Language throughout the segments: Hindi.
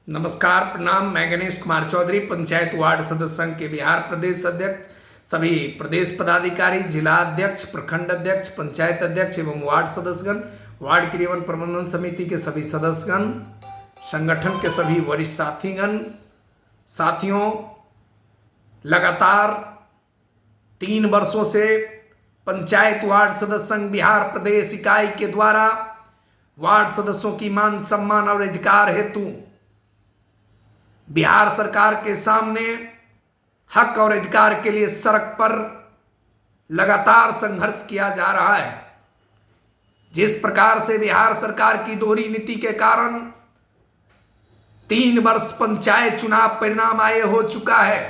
नमस्कार, प्रणाम। मैं गणेश कुमार चौधरी, पंचायत वार्ड सदस्य संघ के बिहार प्रदेश अध्यक्ष, सभी प्रदेश पदाधिकारी, जिला अध्यक्ष, प्रखंड अध्यक्ष, पंचायत अध्यक्ष एवं वार्ड सदस्यगण, वार्ड क्रियान्वयन प्रबंधन समिति के सभी सदस्यगण, संगठन के सभी वरिष्ठ साथियों, लगातार 3 वर्षों से पंचायत वार्ड सदस्य संघ बिहार प्रदेश इकाई के द्वारा वार्ड सदस्यों की मान सम्मान और अधिकार हेतु बिहार सरकार के सामने हक और अधिकार के लिए सड़क पर लगातार संघर्ष किया जा रहा है। जिस प्रकार से बिहार सरकार की दोहरी नीति के कारण 3 वर्ष पंचायत चुनाव परिणाम आए हो चुका है,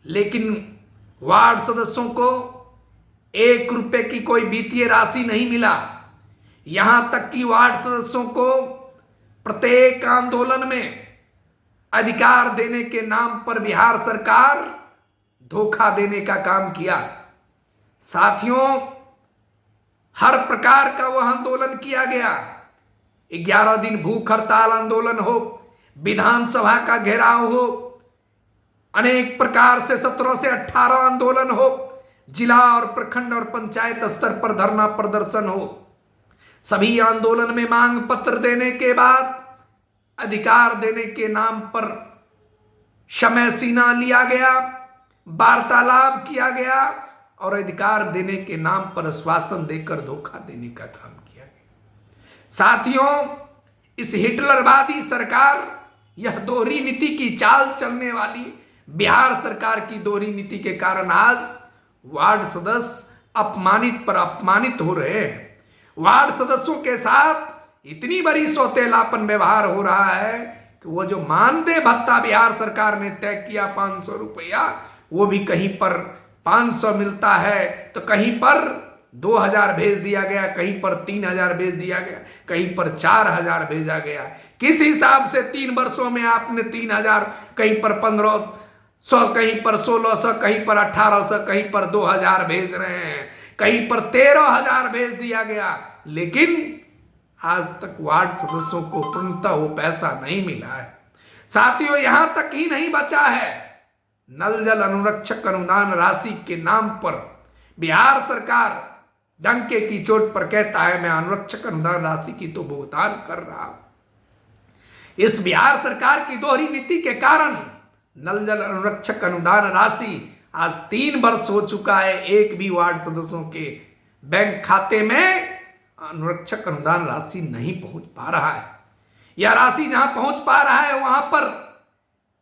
लेकिन वार्ड सदस्यों को 1 रुपए की कोई वित्तीय राशि नहीं मिला। यहां तक कि वार्ड सदस्यों को प्रत्येक आंदोलन में अधिकार देने के नाम पर बिहार सरकार धोखा देने का काम किया। साथियों, हर प्रकार का वह आंदोलन किया गया। 11 दिन भूख हड़ताल आंदोलन हो, विधानसभा का घेराव हो, अनेक प्रकार से 17 से 18 आंदोलन हो, जिला और प्रखंड और पंचायत स्तर पर धरना प्रदर्शन हो। सभी आंदोलन में मांग पत्र देने के बाद अधिकार देने के नाम पर समय सीमा लिया गया, वार्तालाप किया गया और अधिकार देने के नाम पर आश्वासन देकर धोखा देने का काम किया गया। साथियों, इस हिटलरवादी सरकार, यह दोहरी नीति की चाल चलने वाली बिहार सरकार की दोहरी नीति के कारण आज वार्ड सदस्य अपमानित पर अपमानित हो रहे हैं। वार्ड सदस्यों के साथ इतनी बड़ी सौतेलापन व्यवहार हो रहा है कि वो जो मानदेय भत्ता बिहार सरकार ने तय किया 500 रुपया, वो भी कहीं पर 500 मिलता है तो कहीं पर 2000 भेज दिया गया, कहीं पर 3000 भेज दिया गया, कहीं पर 4000 भेजा गया। किस हिसाब से 3 वर्षों में आपने 3000, कहीं पर 1500, कहीं पर 1600, कहीं पर 1800, कहीं पर 2000 भेज रहे हैं, कहीं पर 13000 भेज दिया गया, लेकिन आज तक वार्ड सदस्यों को पूर्णतः वो पैसा नहीं मिला है। साथियों, यहां तक ही नहीं बचा है, नल जल अनुरक्षक अनुदान राशि के नाम पर बिहार सरकार डंके की चोट पर कहता है मैं अनुरक्षक अनुदान राशि की तो भुगतान कर रहा हूं। इस बिहार सरकार की दोहरी नीति के कारण नल जल अनुरक्षक अनुदान राशि आज 3 वर्ष हो चुका है, एक भी वार्ड सदस्यों के बैंक खाते में अनुरक्षक अनुदान राशि नहीं पहुंच पा रहा है। यह राशि जहां पहुंच पा रहा है वहां पर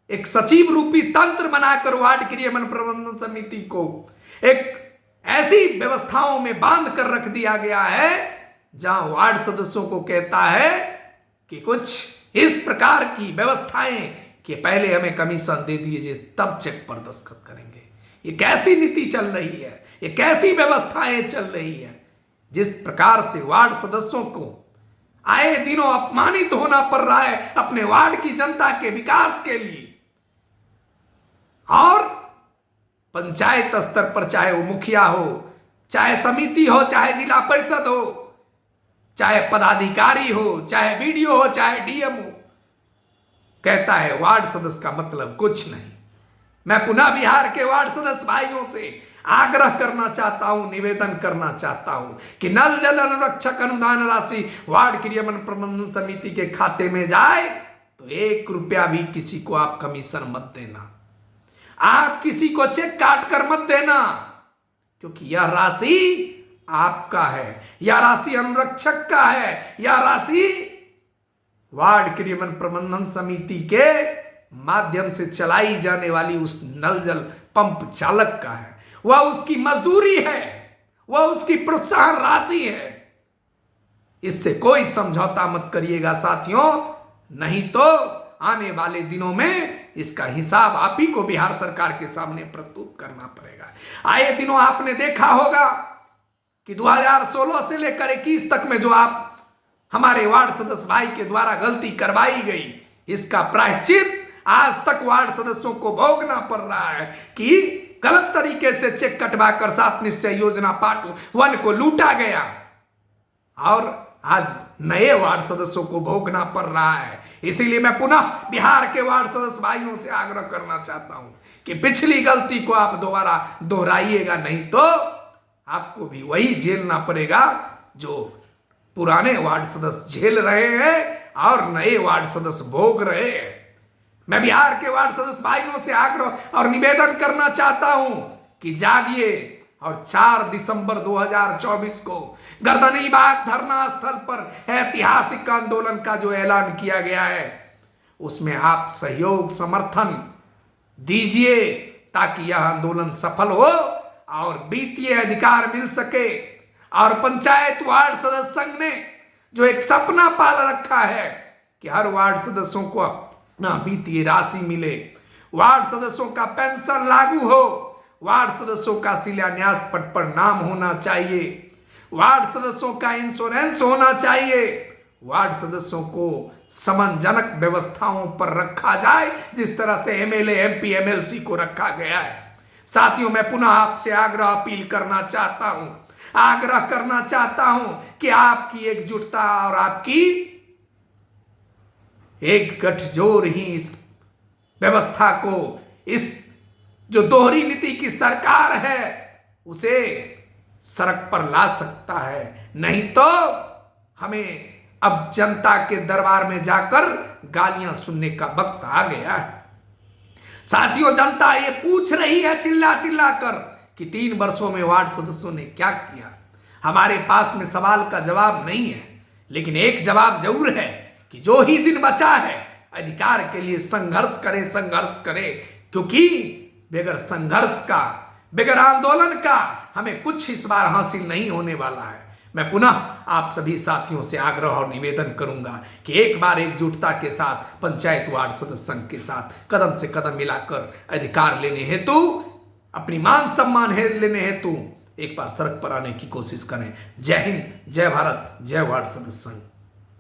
एक सचिव रूपी तंत्र बनाकर वार्ड क्रियान्वयन प्रबंधन समिति को एक ऐसी व्यवस्थाओं में बांध कर रख दिया गया है जहां वार्ड सदस्यों को कहता है कि कुछ इस प्रकार की व्यवस्थाएं कि पहले हमें कमीशन दे दीजिए तब चेक पर दस्तखत करेंगे। ये कैसी नीति चल रही है, ये कैसी व्यवस्थाएं चल रही है। जिस प्रकार से वार्ड सदस्यों को आए दिनों अपमानित होना पड़ रहा है अपने वार्ड की जनता के विकास के लिए, और पंचायत स्तर पर चाहे वो मुखिया हो, चाहे समिति हो, चाहे जिला परिषद हो, चाहे पदाधिकारी हो, चाहे बीडीओ हो, चाहे डीएम हो, कहता है वार्ड सदस्य का मतलब कुछ नहीं। मैं पुनः बिहार के वार्ड सदस्य भाइयों से आग्रह करना चाहता हूं, निवेदन करना चाहता हूं कि नल जल अनुरक्षक अनुदान राशि वार्ड क्रियान्वयन प्रबंधन समिति के खाते में जाए तो 1 रुपया भी किसी को आप कमीशन मत देना, आप किसी को चेक काट कर मत देना, क्योंकि यह राशि आपका है, यह राशि अनुरक्षक का है, यह राशि वार्ड क्रियान्वयन प्रबंधन समिति के माध्यम से चलाई जाने वाली उस नल जल पंप चालक का है, वह उसकी मजदूरी है, वह उसकी प्रोत्साहन राशि है। इससे कोई समझौता मत करिएगा साथियों, नहीं तो आने वाले दिनों में इसका हिसाब आप ही को बिहार सरकार के सामने प्रस्तुत करना पड़ेगा। आए दिनों आपने देखा होगा कि 2016 से लेकर 21 तक में जो आप हमारे वार्ड सदस्य भाई के द्वारा गलती करवाई गई, इसका प्रायश्चित आज तक वार्ड सदस्यों को भोगना पड़ रहा है कि गलत तरीके से चेक कटवा कर 7 निश्चय योजना पार्ट 1 को लूटा गया और आज नए वार्ड सदस्यों को भोगना पड़ रहा है। इसीलिए मैं पुनः बिहार के वार्ड सदस्य भाइयों से आग्रह करना चाहता हूं कि पिछली गलती को आप दोबारा दोहराइएगा, नहीं तो आपको भी वही झेलना पड़ेगा जो पुराने वार्ड सदस्य झेल रहे हैं और नए वार्ड सदस्य भोग रहे हैं। मैं बिहार के वार्ड सदस्य भाइयों से आग्रह और निवेदन करना चाहता हूं कि जागिए और 4 दिसंबर 2024 को गर्दनी बाग धरना स्थल पर ऐतिहासिक आंदोलन का जो ऐलान किया गया है उसमें आप सहयोग समर्थन दीजिए ताकि यह आंदोलन सफल हो और वित्तीय अधिकार मिल सके। और पंचायत वार्ड सदस्य संघ ने जो एक सपना पाल रखा है कि हर वार्ड सदस्यों को अपना वित्तीय राशि मिले, वार्ड सदस्यों का पेंशन लागू हो, वार्ड सदस्यों का शिलान्यास पट पर नाम होना चाहिए, वार्ड सदस्यों का इंश्योरेंस होना चाहिए, वार्ड सदस्यों को सम्मानजनक व्यवस्थाओं पर रखा जाए जिस तरह से एमएलए एमपी एमएलसी को रखा गया है। साथियों, मैं पुनः आपसे अपील करना चाहता हूं, आग्रह करना चाहता हूं कि आपकी एकजुटता और आपकी एक गठजोड़ ही इस व्यवस्था को, इस जो दोहरी नीति की सरकार है उसे सड़क पर ला सकता है। नहीं तो हमें अब जनता के दरबार में जाकर गालियां सुनने का वक्त आ गया है। साथियों, जनता ये पूछ रही है चिल्ला चिल्ला कर कि 3 वर्षों में वार्ड सदस्यों ने क्या किया। हमारे पास में सवाल का जवाब नहीं है, लेकिन एक जवाब जरूर है कि जो ही दिन बचा है अधिकार के लिए संघर्ष करें, क्योंकि बगैर संघर्ष का, बगैर आंदोलन का हमें कुछ इस बार हासिल नहीं होने वाला है। मैं पुनः आप सभी साथियों से आग्रह और निवेदन करूंगा कि एक बार एकजुटता के साथ पंचायत वार्ड सदस्य संघ के साथ कदम से कदम मिलाकर अधिकार लेने हेतु, अपनी मान सम्मान लेने हेतु एक बार सड़क पर आने की कोशिश करें। जय हिंद, जय भारत, जय वार्ड सदस्य संघ।